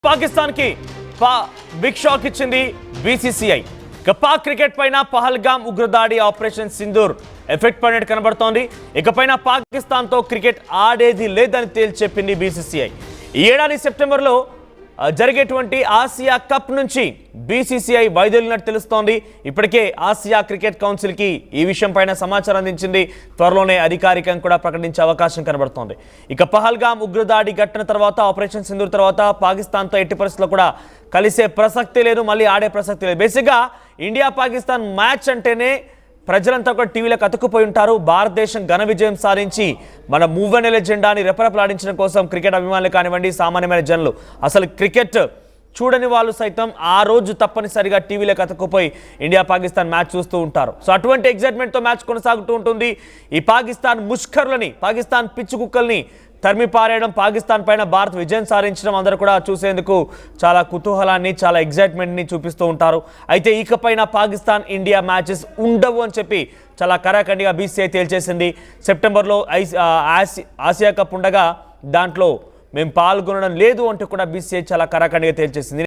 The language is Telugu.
పాకిస్తాన్ కి బిగ్ షాక్ ఇచ్చింది బీసీసీఐ. పాక్ క్రికెట్ పైన పహల్గామ్ ఉగ్రదాడి ఆపరేషన్ సింధూర్ ఎఫెక్ట్ పడినట్టు కనబడుతోంది. ఇకపైన పాకిస్తాన్ తో క్రికెట్ ఆడేది లేదని తేల్చి చెప్పింది బీసీసీఐ. ఈ ఏడాది సెప్టెంబర్లో జరిగేటువంటి ఆసియా కప్ నుంచి బీసీసీఐ వైదొలినట్టు తెలుస్తోంది. ఇప్పటికే ఆసియా క్రికెట్ కౌన్సిల్కి ఈ విషయం పైన సమాచారం అందించింది. త్వరలోనే అధికారికంగా కూడా ప్రకటించే అవకాశం కనబడుతోంది. ఇక పహల్గామ్ ఉగ్రదాడి ఘటన తర్వాత ఆపరేషన్ సింధూర్ తర్వాత పాకిస్తాన్తో ఎట్టి పరిస్థితుల్లో కూడా కలిసే ప్రసక్తి లేదు, మళ్ళీ ఆడే ప్రసక్తి లేదు. బేసిక్గా ఇండియా పాకిస్తాన్ మ్యాచ్ అంటేనే ప్రజలంతా కూడా టీవీలకు అతుక్కుపోయి ఉంటారు. భారతదేశం ఘన విజయం సాధించి మన మూవెనెల జెండాని రెపరెపలాడించడం కోసం క్రికెట్ అభిమానులు కానివ్వండి, సామాన్యమైన జనులు, అసలు క్రికెట్ చూడని వాళ్ళు సైతం ఆ రోజు తప్పనిసరిగా టీవీలకు అతుక్కుపోయి ఇండియా పాకిస్తాన్ మ్యాచ్ చూస్తూ ఉంటారు. సో అటువంటి ఎగ్జైట్మెంట్తో మ్యాచ్ కొనసాగుతూ ఉంటుంది. ఈ పాకిస్తాన్ ముష్కర్లని, పాకిస్తాన్ పిచ్చి కుక్కల్ని తరిమి పారేయడం, పాకిస్తాన్ పైన భారత్ విజయం సాధించడం అందరూ కూడా చూసేందుకు చాలా కుతూహలాన్ని, చాలా ఎగ్జైట్మెంట్ని చూపిస్తూ ఉంటారు. అయితే ఇకపైన పాకిస్తాన్ ఇండియా మ్యాచెస్ ఉండవు అని చెప్పి చాలా కరాఖండిగా బీసీఐ తేల్చేసింది. సెప్టెంబర్లో ఆసియా కప్ ఉండగా దాంట్లో మేము పాల్గొనడం లేదు అంటూ కూడా బీసీఐ చాలా కరాఖండిగా తేల్చేసింది.